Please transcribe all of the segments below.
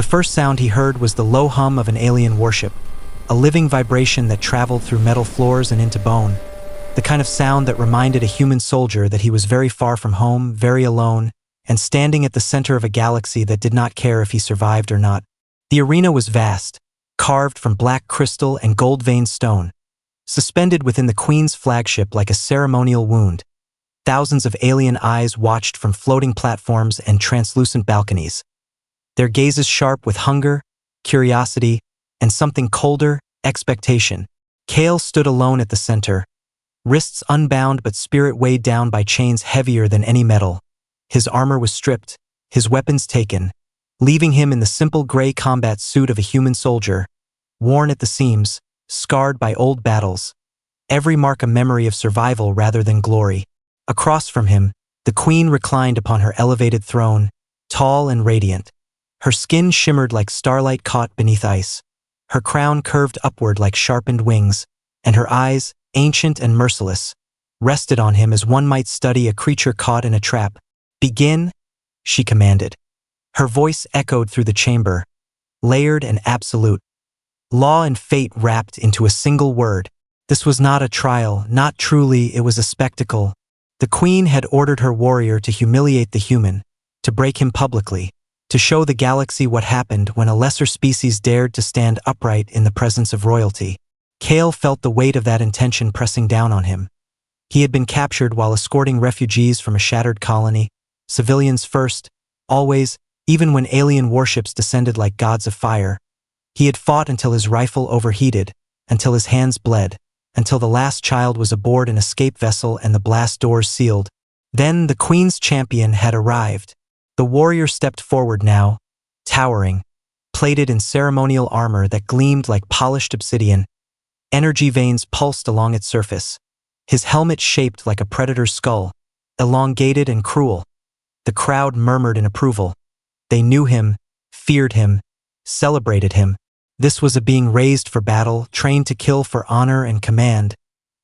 The first sound he heard was the low hum of an alien warship, a living vibration that traveled through metal floors and into bone, the kind of sound that reminded a human soldier that he was very far from home, very alone, and standing at the center of a galaxy that did not care if he survived or not. The arena was vast, carved from black crystal and gold-veined stone, suspended within the Queen's flagship like a ceremonial wound. Thousands of alien eyes watched from floating platforms and translucent balconies, their gazes sharp with hunger, curiosity, and something colder, expectation. Kale stood alone at the center, wrists unbound but spirit weighed down by chains heavier than any metal. His armor was stripped, his weapons taken, leaving him in the simple gray combat suit of a human soldier, worn at the seams, scarred by old battles, every mark a memory of survival rather than glory. Across from him, the Queen reclined upon her elevated throne, tall and radiant. Her skin shimmered like starlight caught beneath ice. Her crown curved upward like sharpened wings, and her eyes, ancient and merciless, rested on him as one might study a creature caught in a trap. "Begin," she commanded. Her voice echoed through the chamber, layered and absolute. Law and fate wrapped into a single word. This was not a trial, not truly, it was a spectacle. The Queen had ordered her warrior to humiliate the human, to break him publicly, to show the galaxy what happened when a lesser species dared to stand upright in the presence of royalty. Kale felt the weight of that intention pressing down on him. He had been captured while escorting refugees from a shattered colony, civilians first, always, even when alien warships descended like gods of fire. He had fought until his rifle overheated, until his hands bled, until the last child was aboard an escape vessel and the blast doors sealed. Then the Queen's champion had arrived. The warrior stepped forward now, towering, plated in ceremonial armor that gleamed like polished obsidian. Energy veins pulsed along its surface. His helmet shaped like a predator's skull, elongated and cruel. The crowd murmured in approval. They knew him, feared him, celebrated him. This was a being raised for battle, trained to kill for honor and command,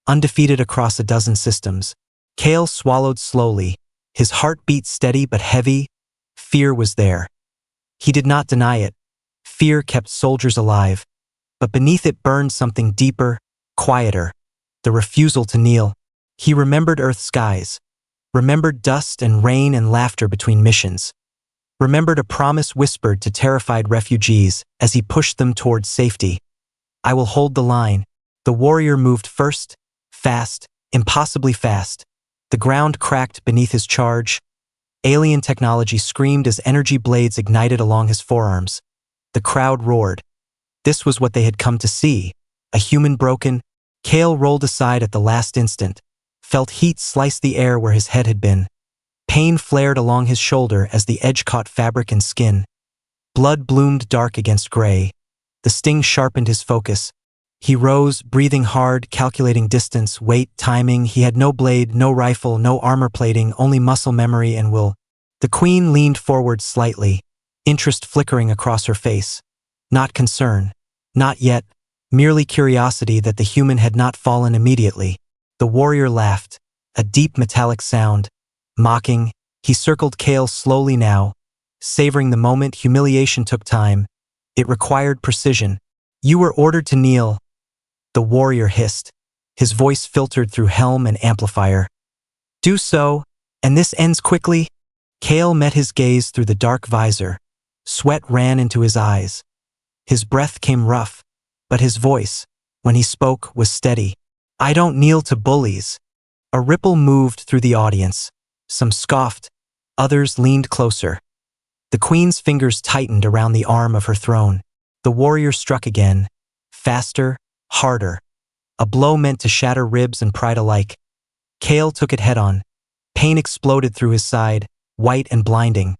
undefeated across a dozen systems. Kale swallowed slowly, his heart beat steady but heavy. Fear was there. He did not deny it. Fear kept soldiers alive. But beneath it burned something deeper, quieter, the refusal to kneel. He remembered Earth's skies, remembered dust and rain and laughter between missions, remembered a promise whispered to terrified refugees as he pushed them towards safety. "I will hold the line." The warrior moved first, fast, impossibly fast. The ground cracked beneath his charge. Alien technology screamed as energy blades ignited along his forearms. The crowd roared. This was what they had come to see, a human broken. Kale rolled aside at the last instant, felt heat slice the air where his head had been. Pain flared along his shoulder as the edge caught fabric and skin. Blood bloomed dark against gray. The sting sharpened his focus. He rose, breathing hard, calculating distance, weight, timing. He had no blade, no rifle, no armor plating, only muscle memory and will. The Queen leaned forward slightly, interest flickering across her face. Not concern. Not yet. Merely curiosity that the human had not fallen immediately. The warrior laughed, a deep metallic sound. Mocking, he circled Kale slowly now, savoring the moment. Humiliation took time. It required precision. "You were ordered to kneel," the warrior hissed, his voice filtered through helm and amplifier. "Do so, and this ends quickly." Kale met his gaze through the dark visor. Sweat ran into his eyes. His breath came rough, but his voice, when he spoke, was steady. "I don't kneel to bullies." A ripple moved through the audience. Some scoffed, others leaned closer. The Queen's fingers tightened around the arm of her throne. The warrior struck again, faster, harder. A blow meant to shatter ribs and pride alike. Kale took it head-on. Pain exploded through his side, white and blinding.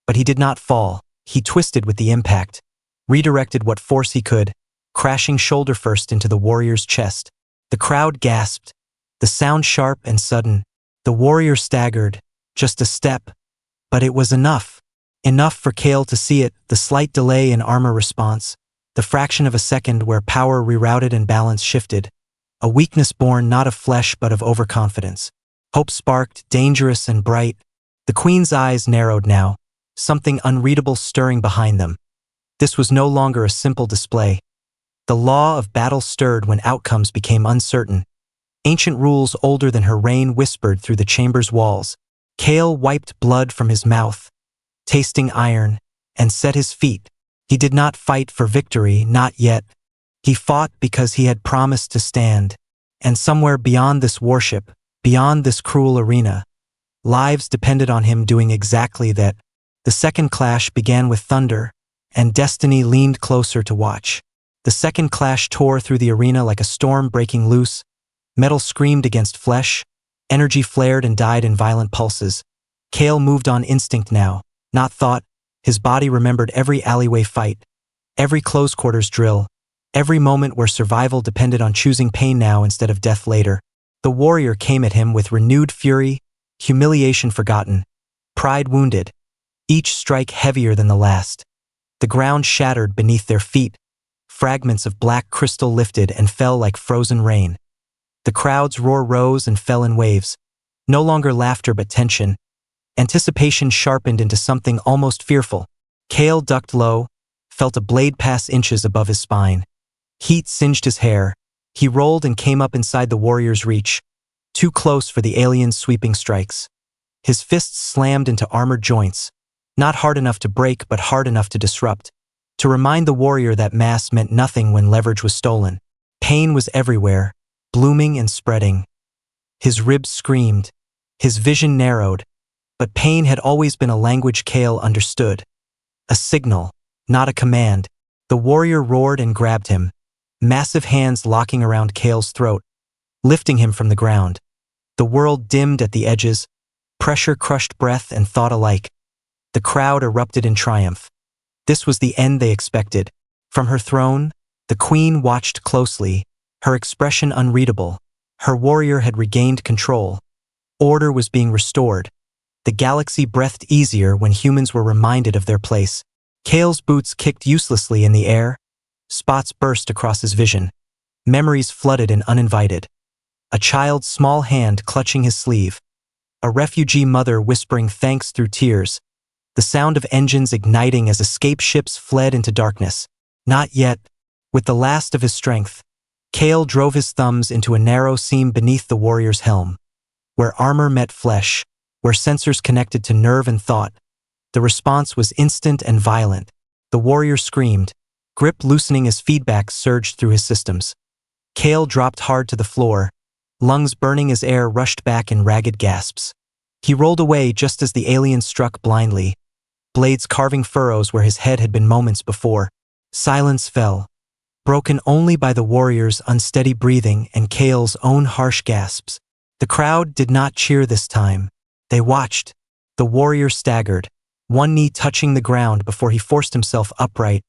But he did not fall. He twisted with the impact, redirected what force he could, crashing shoulder first into the warrior's chest. The crowd gasped, the sound sharp and sudden. The warrior staggered, just a step, but it was enough. Enough for Kale to see it, the slight delay in armor response, the fraction of a second where power rerouted and balance shifted. A weakness born not of flesh but of overconfidence. Hope sparked, dangerous and bright. The Queen's eyes narrowed now, something unreadable stirring behind them. This was no longer a simple display. The law of battle stirred when outcomes became uncertain. Ancient rules older than her reign whispered through the chamber's walls. Kale wiped blood from his mouth, tasting iron, and set his feet. He did not fight for victory, not yet. He fought because he had promised to stand. And somewhere beyond this warship, beyond this cruel arena, lives depended on him doing exactly that. The second clash began with thunder, and destiny leaned closer to watch. The second clash tore through the arena like a storm breaking loose. Metal screamed against flesh. Energy flared and died in violent pulses. Kale moved on instinct now, not thought. His body remembered every alleyway fight, every close quarters drill, every moment where survival depended on choosing pain now instead of death later. The warrior came at him with renewed fury, humiliation forgotten, pride wounded, each strike heavier than the last. The ground shattered beneath their feet. Fragments of black crystal lifted and fell like frozen rain. The crowd's roar rose and fell in waves. No longer laughter but tension. Anticipation sharpened into something almost fearful. Kale ducked low, felt a blade pass inches above his spine. Heat singed his hair. He rolled and came up inside the warrior's reach, too close for the alien's sweeping strikes. His fists slammed into armored joints, not hard enough to break but hard enough to disrupt, to remind the warrior that mass meant nothing when leverage was stolen. Pain was everywhere, blooming and spreading. His ribs screamed, his vision narrowed, but pain had always been a language Kale understood. A signal, not a command. The warrior roared and grabbed him, massive hands locking around Kale's throat, lifting him from the ground. The world dimmed at the edges, pressure crushed breath and thought alike. The crowd erupted in triumph. This was the end they expected. From her throne, the queen watched closely, her expression unreadable. Her warrior had regained control. Order was being restored. The galaxy breathed easier when humans were reminded of their place. Kale's boots kicked uselessly in the air. Spots burst across his vision. Memories flooded and uninvited. A child's small hand clutching his sleeve. A refugee mother whispering thanks through tears. The sound of engines igniting as escape ships fled into darkness. Not yet. With the last of his strength, Kale drove his thumbs into a narrow seam beneath the warrior's helm. Where armor met flesh, where sensors connected to nerve and thought. The response was instant and violent. The warrior screamed, grip loosening as feedback surged through his systems. Kale dropped hard to the floor, lungs burning as air rushed back in ragged gasps. He rolled away just as the alien struck blindly, blades carving furrows where his head had been moments before. Silence fell, broken only by the warrior's unsteady breathing and Kale's own harsh gasps. The crowd did not cheer this time. They watched. The warrior staggered, one knee touching the ground before he forced himself upright.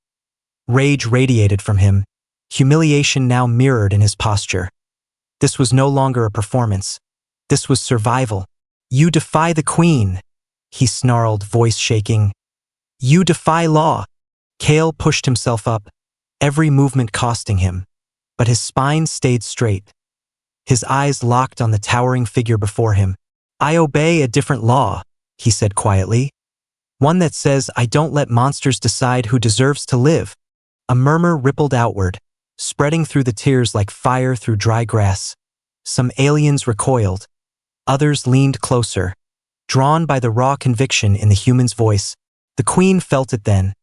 Rage radiated from him, humiliation now mirrored in his posture. This was no longer a performance. This was survival. "You defy the queen," he snarled, voice shaking. "You defy law." Kale pushed himself up, every movement costing him, but his spine stayed straight. His eyes locked on the towering figure before him. "I obey a different law," he said quietly. "One that says I don't let monsters decide who deserves to live." A murmur rippled outward, spreading through the tears like fire through dry grass. Some aliens recoiled. Others leaned closer, drawn by the raw conviction in the human's voice. The queen felt it then,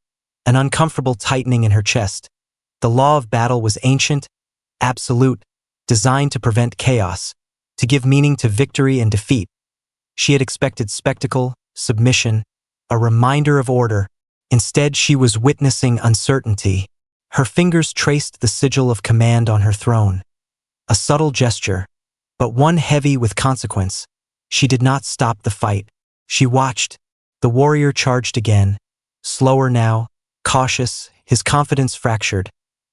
an uncomfortable tightening in her chest. The law of battle was ancient, absolute, designed to prevent chaos, to give meaning to victory and defeat. She had expected spectacle, submission, a reminder of order. Instead, she was witnessing uncertainty. Her fingers traced the sigil of command on her throne. A subtle gesture, but one heavy with consequence. She did not stop the fight. She watched. The warrior charged again, slower now, cautious, his confidence fractured.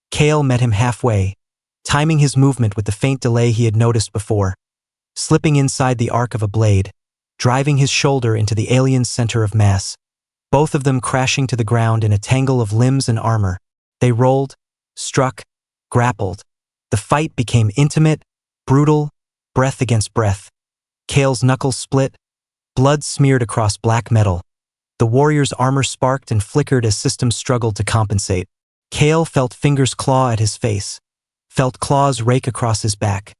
Kale met him halfway, timing his movement with the faint delay he had noticed before, slipping inside the arc of a blade, driving his shoulder into the alien's center of mass. Both of them crashing to the ground in a tangle of limbs and armor. They rolled, struck, grappled. The fight became intimate, brutal, breath against breath. Kale's knuckles split, blood smeared across black metal. The warrior's armor sparked and flickered as systems struggled to compensate. Kale felt fingers claw at his face, felt claws rake across his back,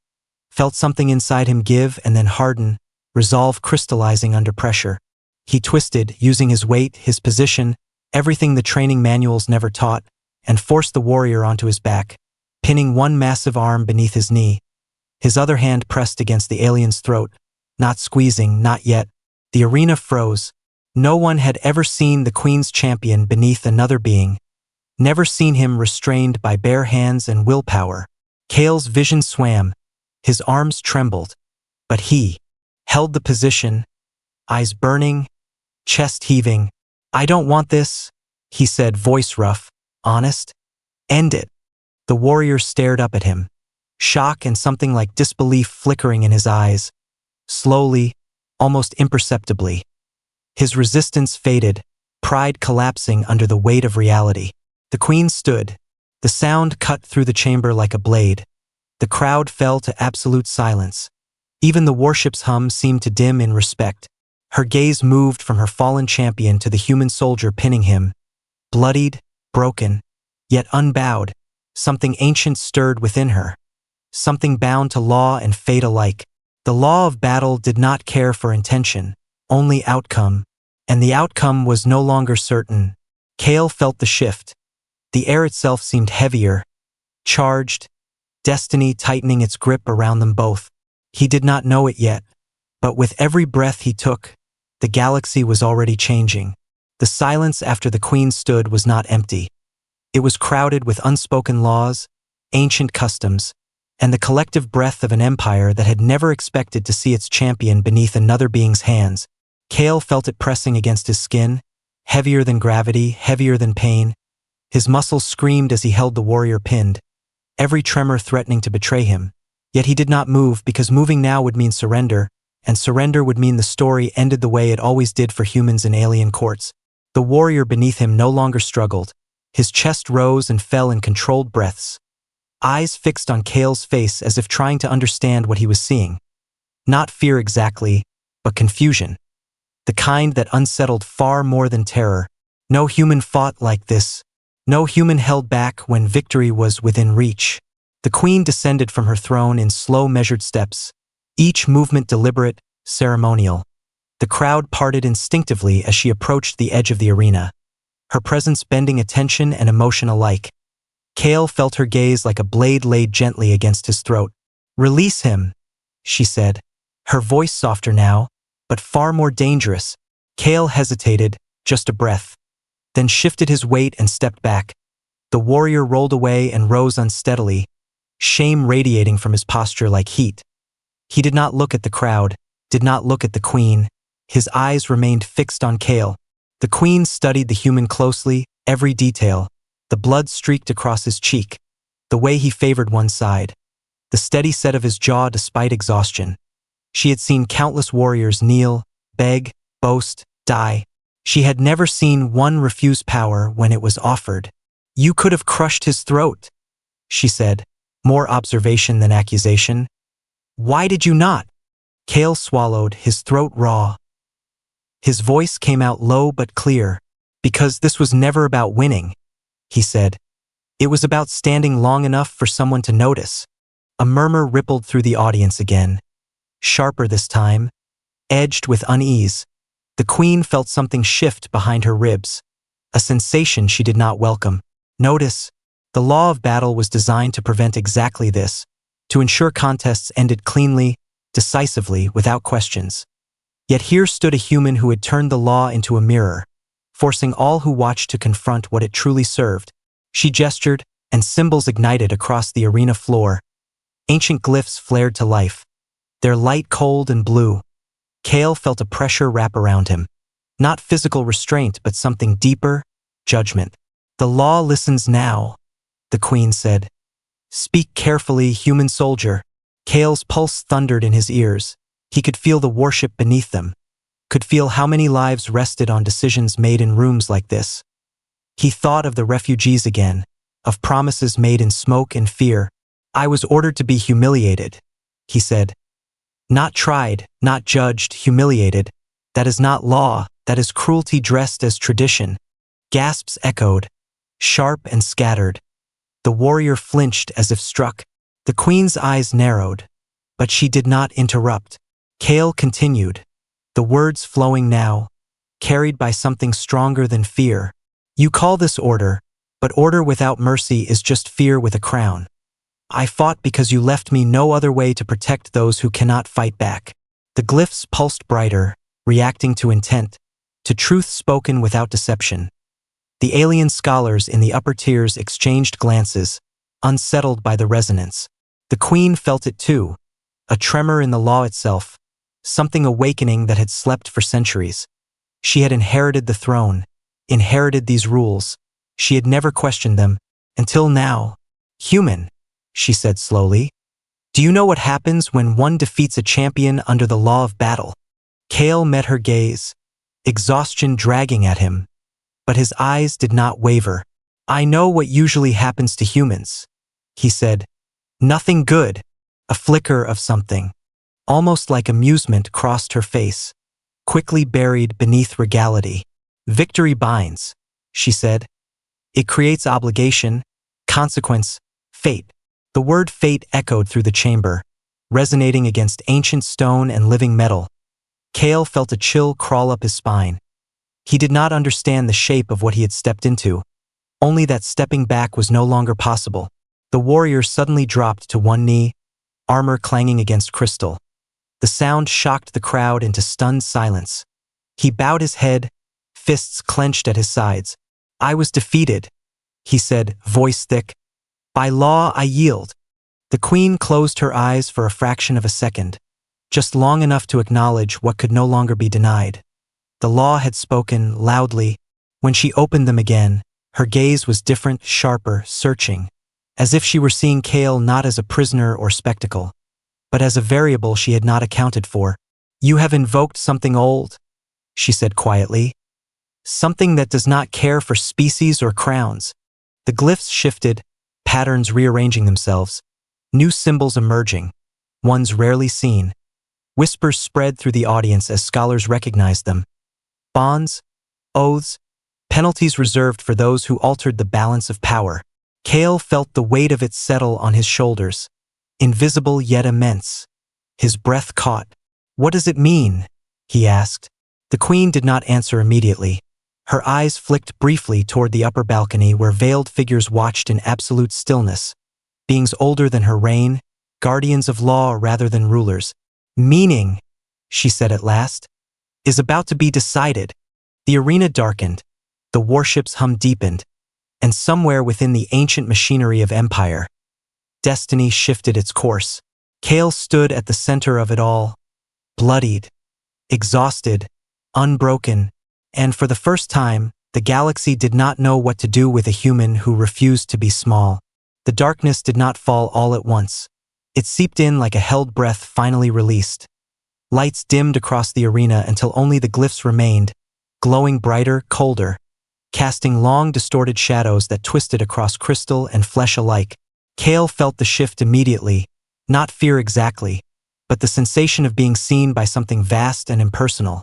felt something inside him give and then harden, resolve crystallizing under pressure. He twisted, using his weight, his position, everything the training manuals never taught, and forced the warrior onto his back, pinning one massive arm beneath his knee. His other hand pressed against the alien's throat, not squeezing, not yet. The arena froze. No one had ever seen the Queen's champion beneath another being, never seen him restrained by bare hands and willpower. Kale's vision swam, his arms trembled, but he held the position, eyes burning, chest heaving. "I don't want this," he said, voice rough, honest. "End it." The warrior stared up at him, shock and something like disbelief flickering in his eyes. Slowly, almost imperceptibly, his resistance faded, pride collapsing under the weight of reality. The Queen stood. The sound cut through the chamber like a blade. The crowd fell to absolute silence. Even the warship's hum seemed to dim in respect. Her gaze moved from her fallen champion to the human soldier pinning him. Bloodied, broken, yet unbowed, something ancient stirred within her. Something bound to law and fate alike. The law of battle did not care for intention, only outcome, and the outcome was no longer certain. Kale felt the shift. The air itself seemed heavier, charged, destiny tightening its grip around them both. He did not know it yet, but with every breath he took, the galaxy was already changing. The silence after the Queen stood was not empty. It was crowded with unspoken laws, ancient customs, and the collective breath of an empire that had never expected to see its champion beneath another being's hands. Kale felt it pressing against his skin, heavier than gravity, heavier than pain. His muscles screamed as he held the warrior pinned, every tremor threatening to betray him. Yet he did not move because moving now would mean surrender, and surrender would mean the story ended the way it always did for humans in alien courts. The warrior beneath him no longer struggled. His chest rose and fell in controlled breaths, eyes fixed on Kale's face as if trying to understand what he was seeing. Not fear exactly, but confusion. The kind that unsettled far more than terror. No human fought like this. No human held back when victory was within reach. The Queen descended from her throne in slow, measured steps, each movement deliberate, ceremonial. The crowd parted instinctively as she approached the edge of the arena, her presence bending attention and emotion alike. Kale felt her gaze like a blade laid gently against his throat. "Release him," she said, her voice softer now, but far more dangerous. Kale hesitated, just a breath, then shifted his weight and stepped back. The warrior rolled away and rose unsteadily, shame radiating from his posture like heat. He did not look at the crowd, did not look at the Queen. His eyes remained fixed on Kale. The Queen studied the human closely, every detail. The blood streaked across his cheek, the way he favored one side, the steady set of his jaw despite exhaustion. She had seen countless warriors kneel, beg, boast, die. She had never seen one refuse power when it was offered. "You could have crushed his throat," she said, more observation than accusation. "Why did you not?" Kale swallowed, his throat raw. His voice came out low but clear. "Because this was never about winning," he said. "It was about standing long enough for someone to notice." A murmur rippled through the audience again, sharper this time, edged with unease. The Queen felt something shift behind her ribs, a sensation she did not welcome. Notice, the law of battle was designed to prevent exactly this, to ensure contests ended cleanly, decisively, without questions. Yet here stood a human who had turned the law into a mirror, forcing all who watched to confront what it truly served. She gestured, and symbols ignited across the arena floor. Ancient glyphs flared to life, their light cold and blue. Kale felt a pressure wrap around him. Not physical restraint, but something deeper, judgment. "The law listens now," the Queen said. "Speak carefully, human soldier." Kale's pulse thundered in his ears. He could feel the warship beneath them, could feel how many lives rested on decisions made in rooms like this. He thought of the refugees again, of promises made in smoke and fear. "I was ordered to be humiliated," he said. "Not tried, not judged, humiliated. That is not law, that is cruelty dressed as tradition. Gasps echoed, sharp and scattered. The warrior flinched as if struck. The queen's eyes narrowed, but she did not interrupt. Kale continued, the words flowing now, carried by something stronger than fear. You call this order, but order without mercy is just fear with a crown. I fought because you left me no other way to protect those who cannot fight back. The glyphs pulsed brighter, reacting to intent, to truth spoken without deception. The alien scholars in the upper tiers exchanged glances, unsettled by the resonance. The queen felt it too, a tremor in the law itself, something awakening that had slept for centuries. She had inherited the throne, inherited these rules. She had never questioned them, until now. Human, she said slowly. Do you know what happens when one defeats a champion under the law of battle? Kale met her gaze, exhaustion dragging at him, but his eyes did not waver. I know what usually happens to humans, he said. Nothing good. A flicker of something, almost like amusement, crossed her face, quickly buried beneath regality. Victory binds, she said. It creates obligation, consequence, fate. The word fate echoed through the chamber, resonating against ancient stone and living metal. Kale felt a chill crawl up his spine. He did not understand the shape of what he had stepped into, only that stepping back was no longer possible. The warrior suddenly dropped to one knee, armor clanging against crystal. The sound shocked the crowd into stunned silence. He bowed his head, fists clenched at his sides. I was defeated, he said, voice thick. By law, I yield. The queen closed her eyes for a fraction of a second, just long enough to acknowledge what could no longer be denied. The law had spoken loudly. When she opened them again, her gaze was different, sharper, searching, as if she were seeing Kale not as a prisoner or spectacle, but as a variable she had not accounted for. You have invoked something old, she said quietly. Something that does not care for species or crowns. The glyphs shifted, patterns rearranging themselves, new symbols emerging, ones rarely seen. Whispers spread through the audience as scholars recognized them. Bonds, oaths, penalties reserved for those who altered the balance of power. Kale felt the weight of it settle on his shoulders, invisible yet immense. His breath caught. What does it mean? He asked. The queen did not answer immediately. Her eyes flicked briefly toward the upper balcony where veiled figures watched in absolute stillness, beings older than her reign, guardians of law rather than rulers. Meaning, she said at last, is about to be decided. The arena darkened, the warship's hum deepened, and somewhere within the ancient machinery of empire, destiny shifted its course. Kale stood at the center of it all, bloodied, exhausted, unbroken, and for the first time, the galaxy did not know what to do with a human who refused to be small. The darkness did not fall all at once. It seeped in like a held breath finally released. Lights dimmed across the arena until only the glyphs remained, glowing brighter, colder, casting long, distorted shadows that twisted across crystal and flesh alike. Kale felt the shift immediately, not fear exactly, but the sensation of being seen by something vast and impersonal.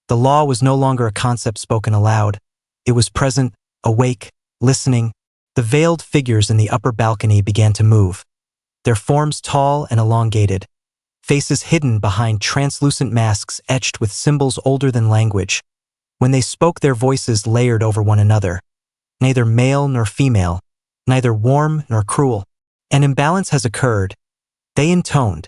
The law was no longer a concept spoken aloud. It was present, awake, listening. The veiled figures in the upper balcony began to move, their forms tall and elongated, faces hidden behind translucent masks etched with symbols older than language. When they spoke, their voices layered over one another, neither male nor female, neither warm nor cruel. An imbalance has occurred, they intoned.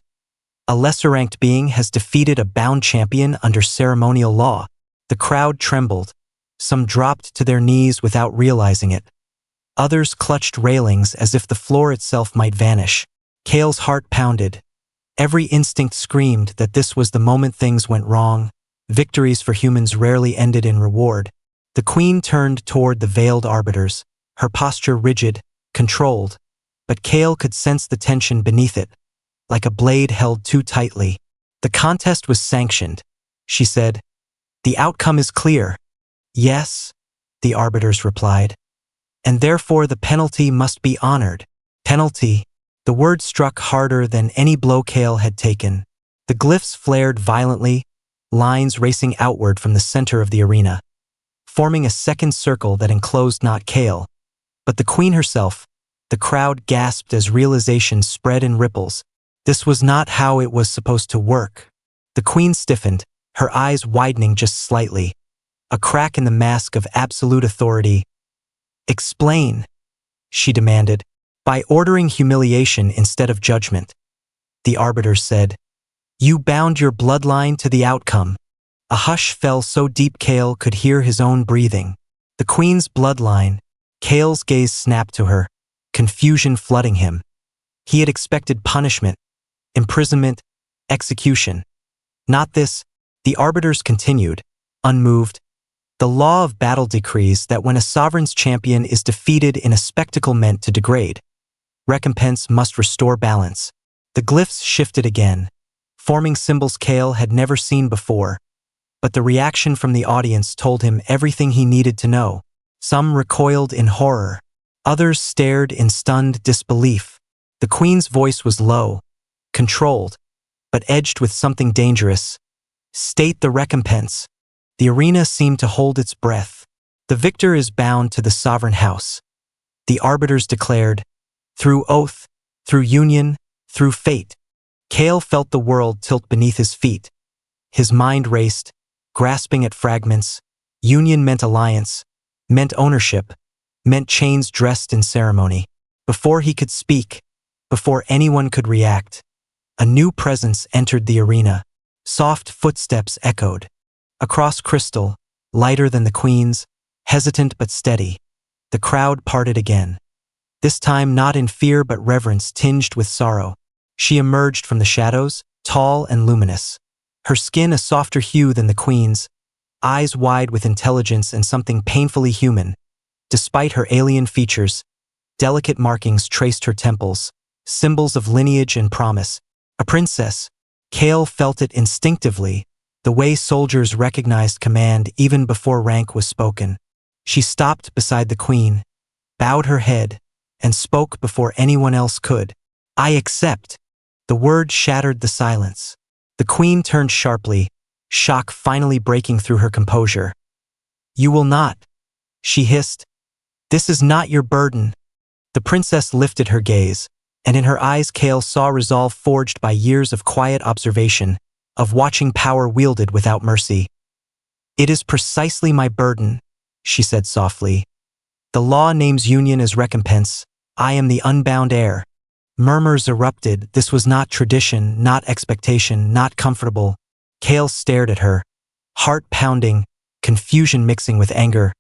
A lesser-ranked being has defeated a bound champion under ceremonial law. The crowd trembled. Some dropped to their knees without realizing it. Others clutched railings as if the floor itself might vanish. Kale's heart pounded. Every instinct screamed that this was the moment things went wrong. Victories for humans rarely ended in reward. The queen turned toward the veiled arbiters, her posture rigid, controlled, but Kale could sense the tension beneath it, like a blade held too tightly. The contest was sanctioned, she said. The outcome is clear. Yes, the arbiters replied. And therefore the penalty must be honored. Penalty. The word struck harder than any blow Kale had taken. The glyphs flared violently, lines racing outward from the center of the arena, forming a second circle that enclosed not Kale, but the queen herself. The crowd gasped as realization spread in ripples. This was not how it was supposed to work. The queen stiffened, her eyes widening just slightly, a crack in the mask of absolute authority. "Explain," she demanded. "By ordering humiliation instead of judgment," the arbiter said. "You bound your bloodline to the outcome." A hush fell so deep Kale could hear his own breathing. The queen's bloodline. Kale's gaze snapped to her, confusion flooding him. He had expected punishment, imprisonment, execution. Not this. The arbiters continued, unmoved. The law of battle decrees that when a sovereign's champion is defeated in a spectacle meant to degrade, recompense must restore balance. The glyphs shifted again, forming symbols Kale had never seen before, but the reaction from the audience told him everything he needed to know. Some recoiled in horror. Others stared in stunned disbelief. The queen's voice was low, controlled, but edged with something dangerous. "State the recompense." The arena seemed to hold its breath. "The victor is bound to the sovereign house," the arbiters declared, "through oath, through union, through fate." Kale felt the world tilt beneath his feet. His mind raced, grasping at fragments. Union meant alliance, meant ownership, meant chains dressed in ceremony. Before he could speak, before anyone could react, a new presence entered the arena. Soft footsteps echoed. Across crystal, lighter than the queen's, hesitant but steady, the crowd parted again. This time not in fear but reverence tinged with sorrow. She emerged from the shadows, tall and luminous. Her skin a softer hue than the queen's, eyes wide with intelligence and something painfully human. Despite her alien features, delicate markings traced her temples, symbols of lineage and promise. A princess. Kale felt it instinctively, the way soldiers recognized command even before rank was spoken. She stopped beside the queen, bowed her head, and spoke before anyone else could. "I accept." The word shattered the silence. The queen turned sharply, shock finally breaking through her composure. "You will not," she hissed. "This is not your burden." The princess lifted her gaze, and in her eyes Kale saw resolve forged by years of quiet observation, of watching power wielded without mercy. "It is precisely my burden," she said softly. "The law names union as recompense. I am the unbound heir." Murmurs erupted. This was not tradition, not expectation, not comfortable. Kale stared at her, heart pounding, confusion mixing with anger.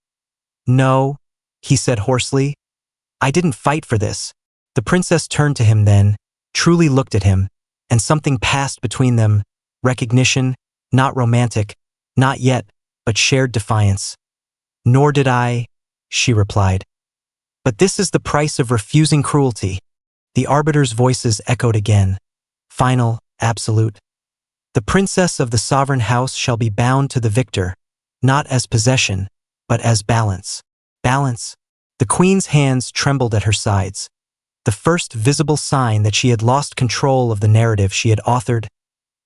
"No," he said hoarsely. "I didn't fight for this." The princess turned to him then, truly looked at him, and something passed between them, recognition, not romantic, not yet, but shared defiance. "Nor did I," she replied. "But this is the price of refusing cruelty." The arbiters' voices echoed again, final, absolute. "The princess of the sovereign house shall be bound to the victor, not as possession, but as balance." Balance. The queen's hands trembled at her sides, the first visible sign that she had lost control of the narrative she had authored.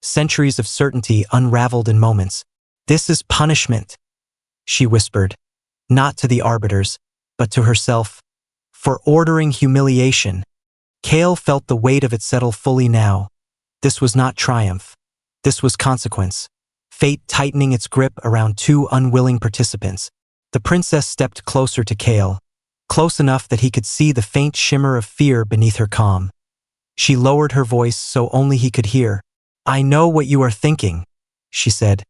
Centuries of certainty unraveled in moments. "This is punishment," she whispered, not to the arbiters, but to herself, "for ordering humiliation." Kale felt the weight of it settle fully now. This was not triumph. This was consequence. Fate tightening its grip around two unwilling participants. The princess stepped closer to Kale, close enough that he could see the faint shimmer of fear beneath her calm. She lowered her voice so only he could hear. "I know what you are thinking," she said.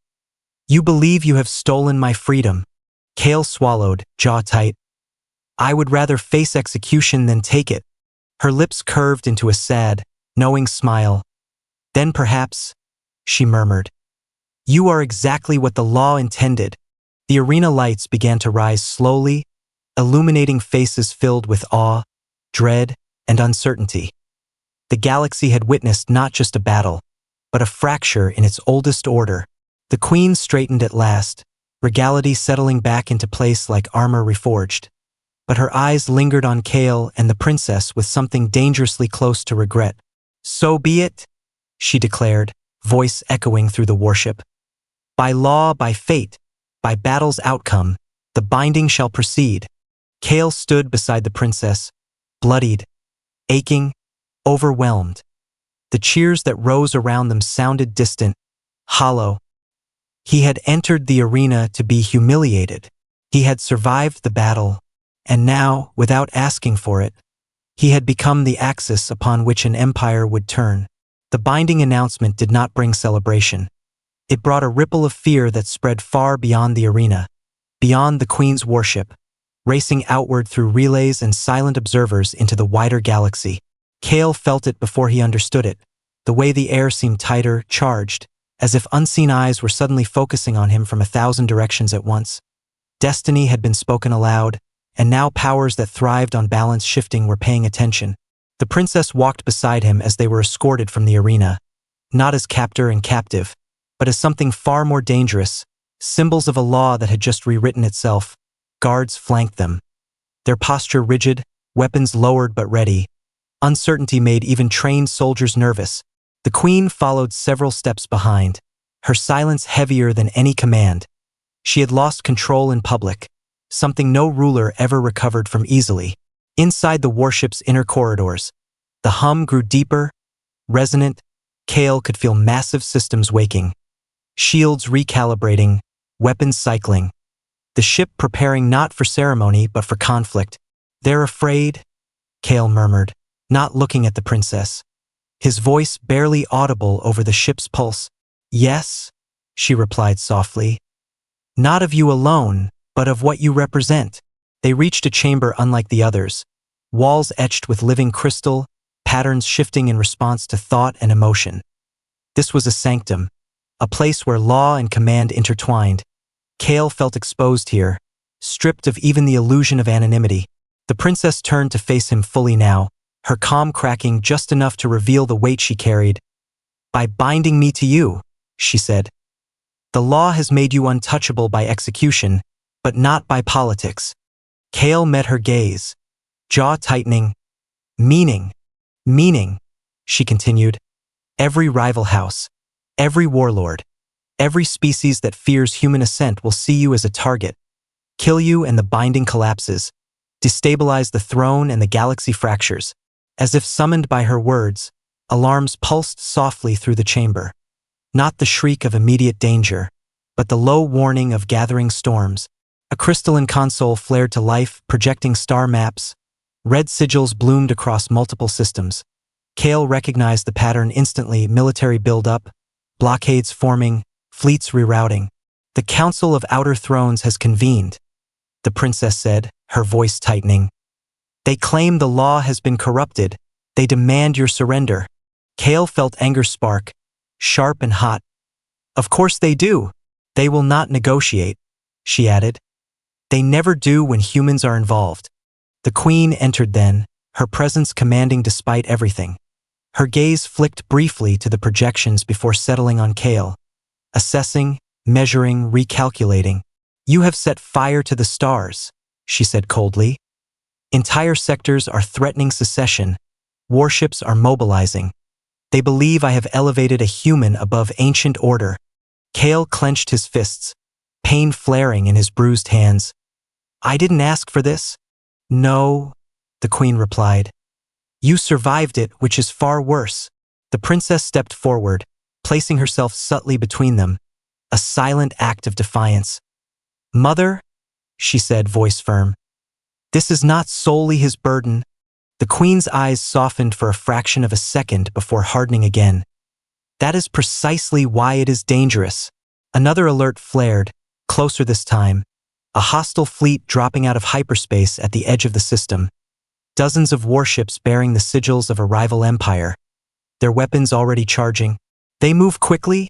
"You believe you have stolen my freedom." Kale swallowed, jaw tight. "I would rather face execution than take it." Her lips curved into a sad, knowing smile. "Then perhaps," she murmured, "you are exactly what the law intended." The arena lights began to rise slowly, illuminating faces filled with awe, dread, and uncertainty. The galaxy had witnessed not just a battle, but a fracture in its oldest order. The queen straightened at last, regality settling back into place like armor reforged. But her eyes lingered on Kale and the princess with something dangerously close to regret. "So be it," she declared, voice echoing through the worship. By law, by fate, by battle's outcome, the binding shall proceed. Kale stood beside the princess, bloodied, aching, overwhelmed. The cheers that rose around them sounded distant, hollow. He had entered the arena to be humiliated. He had survived the battle, and now, without asking for it, he had become the axis upon which an empire would turn. The binding announcement did not bring celebration. It brought a ripple of fear that spread far beyond the arena, beyond the Queen's warship, racing outward through relays and silent observers into the wider galaxy. Kale felt it before he understood it, the way the air seemed tighter, charged, as if unseen eyes were suddenly focusing on him from 1,000 directions at once. Destiny had been spoken aloud, and now powers that thrived on balance shifting were paying attention. The princess walked beside him as they were escorted from the arena, not as captor and captive, but as something far more dangerous, symbols of a law that had just rewritten itself. Guards flanked them, their posture rigid, weapons lowered but ready. Uncertainty made even trained soldiers nervous. The queen followed several steps behind, her silence heavier than any command. She had lost control in public, something no ruler ever recovered from easily. Inside the warship's inner corridors, the hum grew deeper, resonant. Kale could feel massive systems waking, shields recalibrating, weapons cycling. The ship preparing not for ceremony but for conflict. "They're afraid," Kale murmured, not looking at the princess, his voice barely audible over the ship's pulse. "Yes," she replied softly. "Not of you alone, but of what you represent." They reached a chamber unlike the others, walls etched with living crystal, patterns shifting in response to thought and emotion. This was a sanctum, a place where law and command intertwined. Kale felt exposed here, stripped of even the illusion of anonymity. The princess turned to face him fully now, her calm cracking just enough to reveal the weight she carried. "By binding me to you," she said. "The law has made you untouchable by execution, but not by politics." Kale met her gaze, jaw tightening. "Meaning, she continued. "Every rival house, every warlord, every species that fears human ascent will see you as a target, kill you and the binding collapses, destabilize the throne and the galaxy fractures." As if summoned by her words, alarms pulsed softly through the chamber. Not the shriek of immediate danger, but the low warning of gathering storms. A crystalline console flared to life, projecting star maps. Red sigils bloomed across multiple systems. Kale recognized the pattern instantly: military buildup, blockades forming, fleets rerouting. "The Council of Outer Thrones has convened," the princess said, her voice tightening. "They claim the law has been corrupted. They demand your surrender." Kale felt anger spark, sharp and hot. "Of course they do. They will not negotiate," she added. "They never do when humans are involved." The queen entered then, her presence commanding despite everything. Her gaze flicked briefly to the projections before settling on Kale, assessing, measuring, recalculating. "You have set fire to the stars," she said coldly. "Entire sectors are threatening secession. Warships are mobilizing. They believe I have elevated a human above ancient order." Kale clenched his fists, pain flaring in his bruised hands. "I didn't ask for this." "No," the queen replied. "You survived it, which is far worse." The princess stepped forward, placing herself subtly between them, a silent act of defiance. "Mother," she said, voice firm, "this is not solely his burden." The queen's eyes softened for a fraction of a second before hardening again. "That is precisely why it is dangerous." Another alert flared, closer this time, a hostile fleet dropping out of hyperspace at the edge of the system. Dozens of warships bearing the sigils of a rival empire, their weapons already charging. "They move quickly,"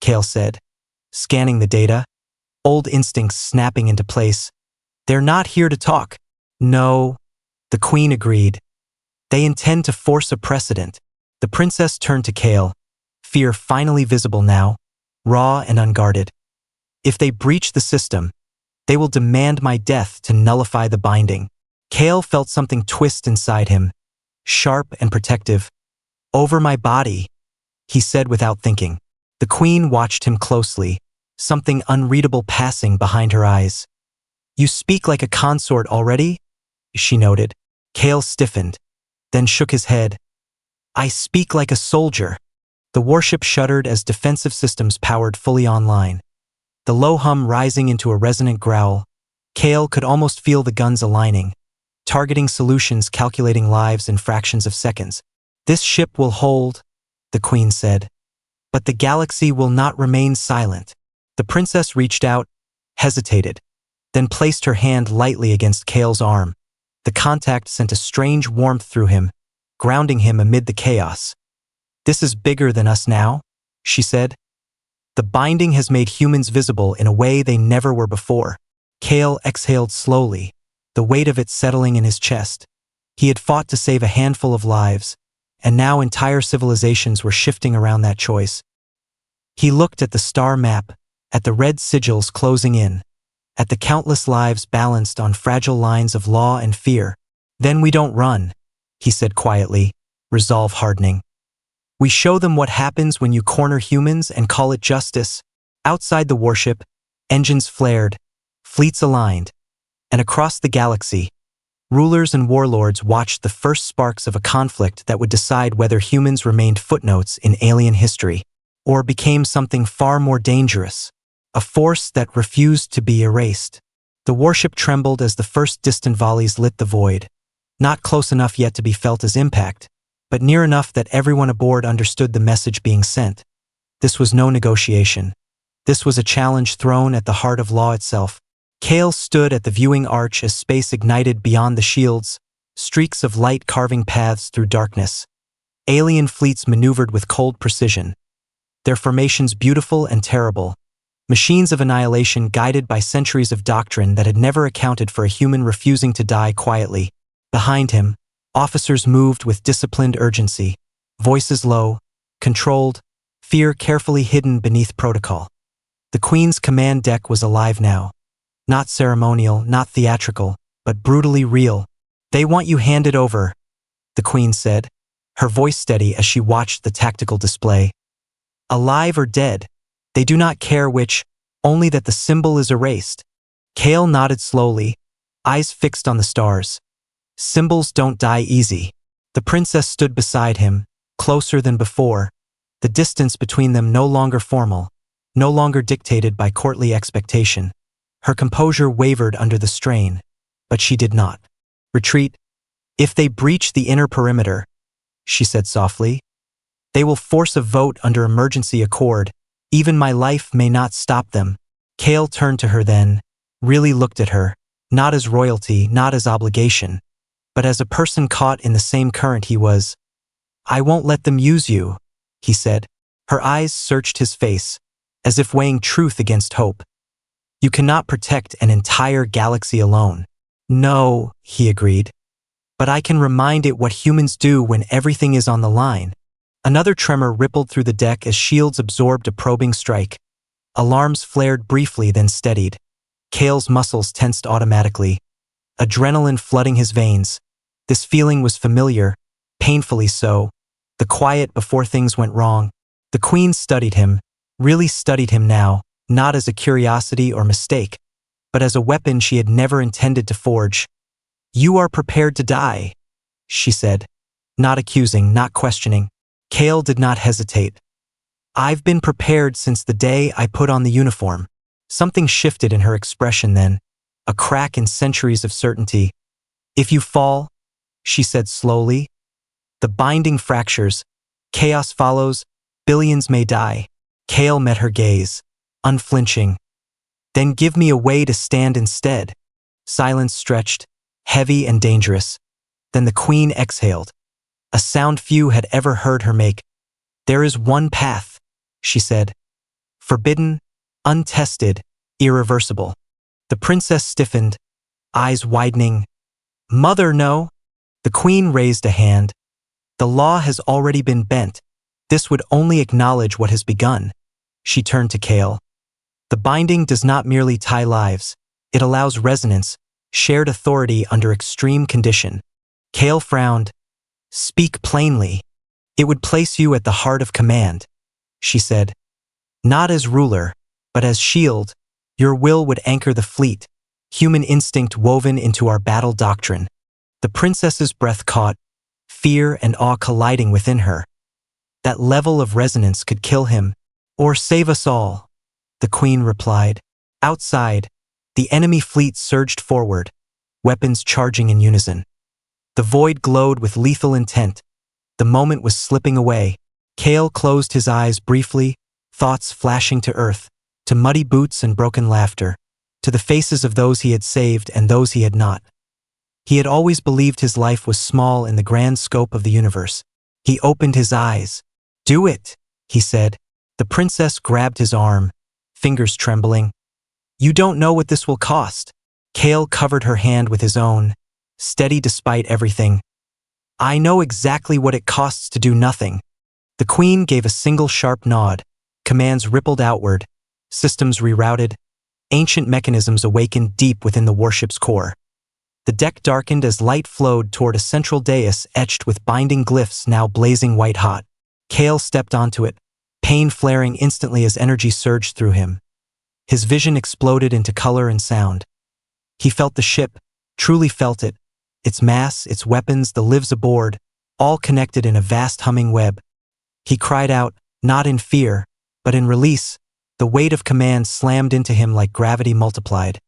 Kale said, scanning the data, old instincts snapping into place. "They're not here to talk." "No," the queen agreed. "They intend to force a precedent." The princess turned to Kale, fear finally visible now, raw and unguarded. "If they breach the system, they will demand my death to nullify the binding." Kale felt something twist inside him, sharp and protective. "Over my body," he said without thinking. The queen watched him closely, something unreadable passing behind her eyes. "You speak like a consort already?" she noted. Kale stiffened, then shook his head. "I speak like a soldier." The warship shuddered as defensive systems powered fully online. The low hum rising into a resonant growl. Kale could almost feel the guns aligning, targeting solutions, calculating lives in fractions of seconds. "This ship will hold," the Queen said. "But the galaxy will not remain silent." The princess reached out, hesitated, then placed her hand lightly against Kale's arm. The contact sent a strange warmth through him, grounding him amid the chaos. "This is bigger than us now," she said. "The binding has made humans visible in a way they never were before." Kale exhaled slowly, the weight of it settling in his chest. He had fought to save a handful of lives, and now entire civilizations were shifting around that choice. He looked at the star map, at the red sigils closing in, at the countless lives balanced on fragile lines of law and fear. "Then we don't run," he said quietly, resolve hardening. "We show them what happens when you corner humans and call it justice." Outside the warship, engines flared, fleets aligned, and across the galaxy, rulers and warlords watched the first sparks of a conflict that would decide whether humans remained footnotes in alien history, or became something far more dangerous, a force that refused to be erased. The warship trembled as the first distant volleys lit the void, not close enough yet to be felt as impact, but near enough that everyone aboard understood the message being sent. This was no negotiation. This was a challenge thrown at the heart of law itself. Kale stood at the viewing arch as space ignited beyond the shields, streaks of light carving paths through darkness. Alien fleets maneuvered with cold precision, their formations beautiful and terrible, machines of annihilation guided by centuries of doctrine that had never accounted for a human refusing to die quietly. Behind him, officers moved with disciplined urgency, voices low, controlled, fear carefully hidden beneath protocol. The Queen's command deck was alive now. Not ceremonial, not theatrical, but brutally real. "They want you handed over," the Queen said, her voice steady as she watched the tactical display. "Alive or dead, they do not care which, only that the symbol is erased." Kale nodded slowly, eyes fixed on the stars. "Symbols don't die easy." The princess stood beside him, closer than before, the distance between them no longer formal, no longer dictated by courtly expectation. Her composure wavered under the strain, but she did not retreat. "If they breach the inner perimeter," she said softly, "they will force a vote under emergency accord. Even my life may not stop them." Kale turned to her then, really looked at her, not as royalty, not as obligation, but as a person caught in the same current he was. "I won't let them use you," he said. Her eyes searched his face, as if weighing truth against hope. "You cannot protect an entire galaxy alone." "No," he agreed. "But I can remind it what humans do when everything is on the line." Another tremor rippled through the deck as shields absorbed a probing strike. Alarms flared briefly, then steadied. Kale's muscles tensed automatically, adrenaline flooding his veins. This feeling was familiar, painfully so, the quiet before things went wrong. The Queen studied him, really studied him now, not as a curiosity or mistake, but as a weapon she had never intended to forge. "You are prepared to die," she said, not accusing, not questioning. Kale did not hesitate. "I've been prepared since the day I put on the uniform." Something shifted in her expression then, a crack in centuries of certainty. "If you fall," she said slowly, "the binding fractures, chaos follows, billions may die." Kale met her gaze, unflinching. "Then give me a way to stand instead." Silence stretched, heavy and dangerous. Then the Queen exhaled, a sound few had ever heard her make. "There is one path," she said. "Forbidden, untested, irreversible." The princess stiffened, eyes widening. "Mother, no." The Queen raised a hand. "The law has already been bent. This would only acknowledge what has begun." She turned to Kale. "The binding does not merely tie lives. It allows resonance, shared authority under extreme condition." Kale frowned. "Speak plainly." "It would place you at the heart of command," she said. "Not as ruler, but as shield, your will would anchor the fleet, human instinct woven into our battle doctrine. The princess's breath caught, fear and awe colliding within her. That level of resonance could kill him, or save us all, the queen replied. Outside, the enemy fleet surged forward, weapons charging in unison. The void glowed with lethal intent. The moment was slipping away. Kale closed his eyes briefly, thoughts flashing to earth, to muddy boots and broken laughter, to the faces of those he had saved and those he had not. He had always believed his life was small in the grand scope of the universe. He opened his eyes. "Do it," he said. The princess grabbed his arm, fingers trembling. "You don't know what this will cost." Kale covered her hand with his own, steady despite everything. "I know exactly what it costs to do nothing." The queen gave a single sharp nod. Commands rippled outward, systems rerouted, ancient mechanisms awakened deep within the warship's core. The deck darkened as light flowed toward a central dais etched with binding glyphs now blazing white-hot. Kale stepped onto it, pain flaring instantly as energy surged through him. His vision exploded into color and sound. He felt the ship, truly felt it, its mass, its weapons, the lives aboard, all connected in a vast humming web. He cried out, not in fear, but in release. The weight of command slammed into him like gravity multiplied.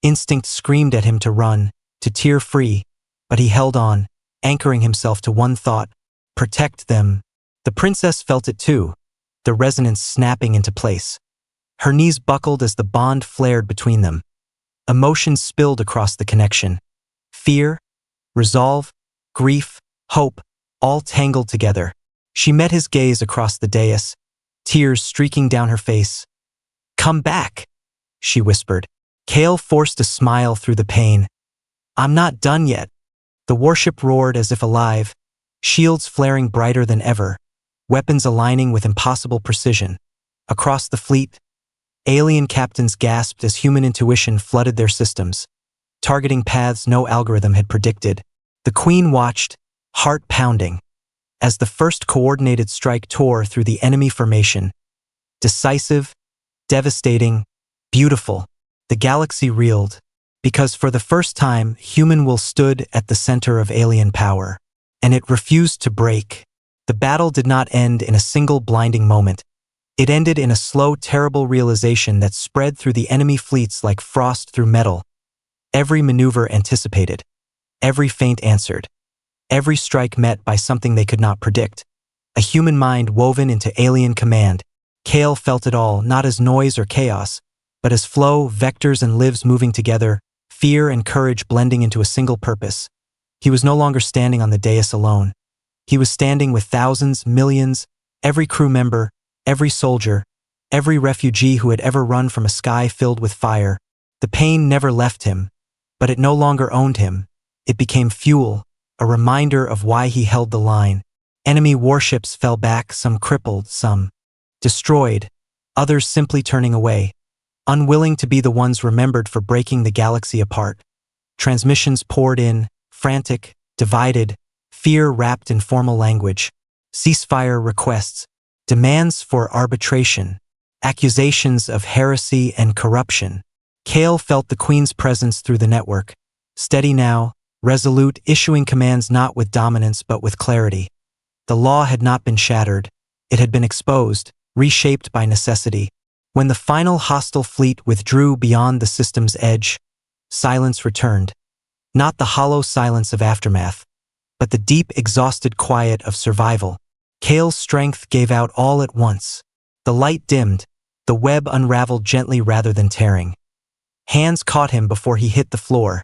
Instinct screamed at him to run, to tear free, but he held on, anchoring himself to one thought: protect them. The princess felt it too, the resonance snapping into place. Her knees buckled as the bond flared between them. Emotions spilled across the connection. Fear, resolve, grief, hope, all tangled together. She met his gaze across the dais, tears streaking down her face. "Come back," she whispered. Kale forced a smile through the pain. "I'm not done yet." The warship roared as if alive, shields flaring brighter than ever, weapons aligning with impossible precision. Across the fleet, alien captains gasped as human intuition flooded their systems, targeting paths no algorithm had predicted. The queen watched, heart pounding, as the first coordinated strike tore through the enemy formation. Decisive, devastating, beautiful. The galaxy reeled, because for the first time, human will stood at the center of alien power, and it refused to break. The battle did not end in a single blinding moment. It ended in a slow, terrible realization that spread through the enemy fleets like frost through metal. Every maneuver anticipated, every feint answered, every strike met by something they could not predict. A human mind woven into alien command. Kale felt it all, not as noise or chaos, but as flow, vectors and lives moving together, fear and courage blending into a single purpose. He was no longer standing on the dais alone. He was standing with thousands, millions, every crew member, every soldier, every refugee who had ever run from a sky filled with fire. The pain never left him, but it no longer owned him. It became fuel, a reminder of why he held the line. Enemy warships fell back, some crippled, some destroyed, others simply turning away, unwilling to be the ones remembered for breaking the galaxy apart. Transmissions poured in, frantic, divided, fear wrapped in formal language, ceasefire requests, demands for arbitration, accusations of heresy and corruption. Kale felt the queen's presence through the network, steady now, resolute, issuing commands not with dominance but with clarity. The law had not been shattered, it had been exposed, reshaped by necessity. When the final hostile fleet withdrew beyond the system's edge, silence returned. Not the hollow silence of aftermath, but the deep, exhausted quiet of survival. Kale's strength gave out all at once. The light dimmed, the web unraveled gently rather than tearing. Hands caught him before he hit the floor.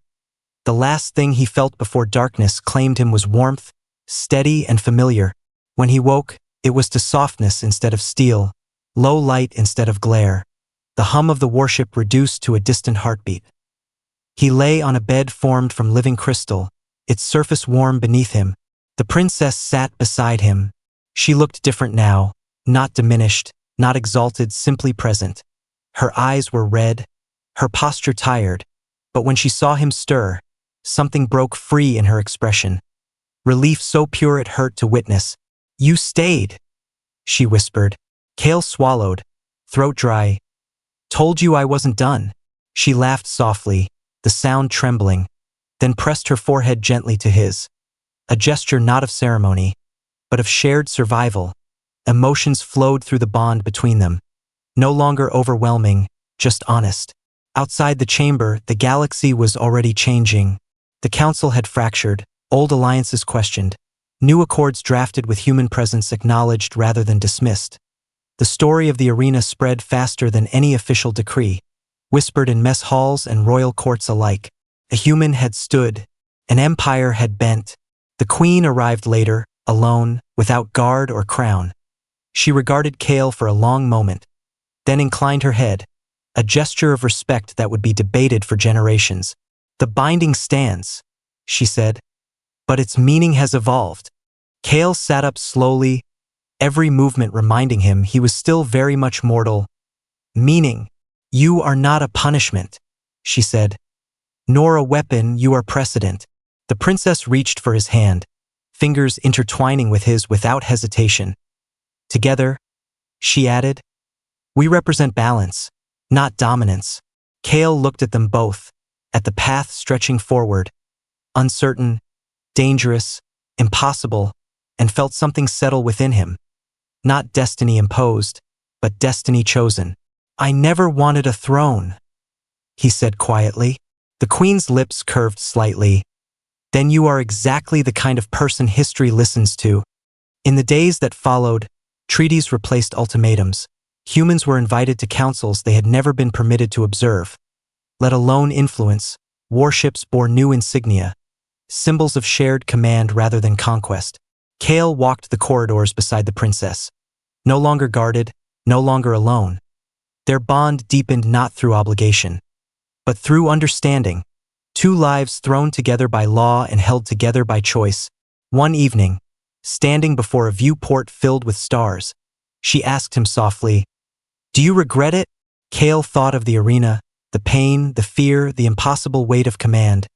The last thing he felt before darkness claimed him was warmth, steady and familiar. When he woke, it was to softness instead of steel, low light instead of glare. The hum of the warship reduced to a distant heartbeat. He lay on a bed formed from living crystal, its surface warm beneath him. The princess sat beside him. She looked different now, not diminished, not exalted, simply present. Her eyes were red, her posture tired, but when she saw him stir, something broke free in her expression. Relief so pure it hurt to witness. "You stayed," she whispered. Kale swallowed, throat dry. Told you I wasn't done. She laughed softly, the sound trembling, then pressed her forehead gently to his. A gesture not of ceremony, but of shared survival. Emotions flowed through the bond between them. No longer overwhelming, just honest. Outside the chamber, the galaxy was already changing. The council had fractured, old alliances questioned, new accords drafted with human presence acknowledged rather than dismissed. The story of the arena spread faster than any official decree, whispered in mess halls and royal courts alike. A human had stood, an empire had bent. The queen arrived later, alone, without guard or crown. She regarded Kale for a long moment, then inclined her head, a gesture of respect that would be debated for generations. The binding stands, she said, but its meaning has evolved. Kale sat up slowly, every movement reminding him he was still very much mortal. Meaning, you are not a punishment, she said, nor a weapon, you are precedent. The princess reached for his hand, fingers intertwining with his without hesitation. Together, she added, we represent balance, not dominance. Kale looked at them both, at the path stretching forward, uncertain, dangerous, impossible, and felt something settle within him. Not destiny imposed, but destiny chosen. I never wanted a throne, he said quietly. The queen's lips curved slightly. Then you are exactly the kind of person history listens to. In the days that followed, treaties replaced ultimatums. Humans were invited to councils they had never been permitted to observe. Let alone influence, warships bore new insignia, symbols of shared command rather than conquest. Kale walked the corridors beside the princess. No longer guarded, no longer alone. Their bond deepened not through obligation, but through understanding. Two lives thrown together by law and held together by choice. One evening, standing before a viewport filled with stars, she asked him softly, do you regret it? Kale thought of the arena, the pain, the fear, the impossible weight of command.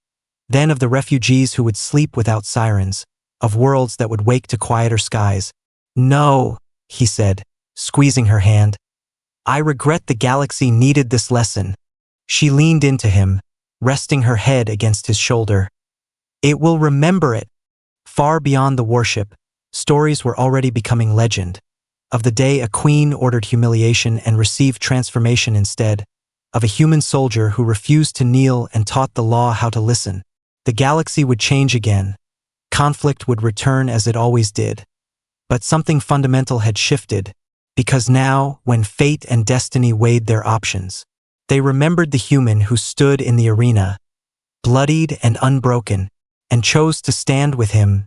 Then of the refugees who would sleep without sirens, of worlds that would wake to quieter skies. No, he said, squeezing her hand. I regret the galaxy needed this lesson. She leaned into him, resting her head against his shoulder. It will remember it. Far beyond the warship, stories were already becoming legend. Of the day a queen ordered humiliation and received transformation instead. Of a human soldier who refused to kneel and taught the law how to listen. The galaxy would change again. Conflict would return as it always did. But something fundamental had shifted, because now, when fate and destiny weighed their options, they remembered the human who stood in the arena, bloodied and unbroken, and chose to stand with him,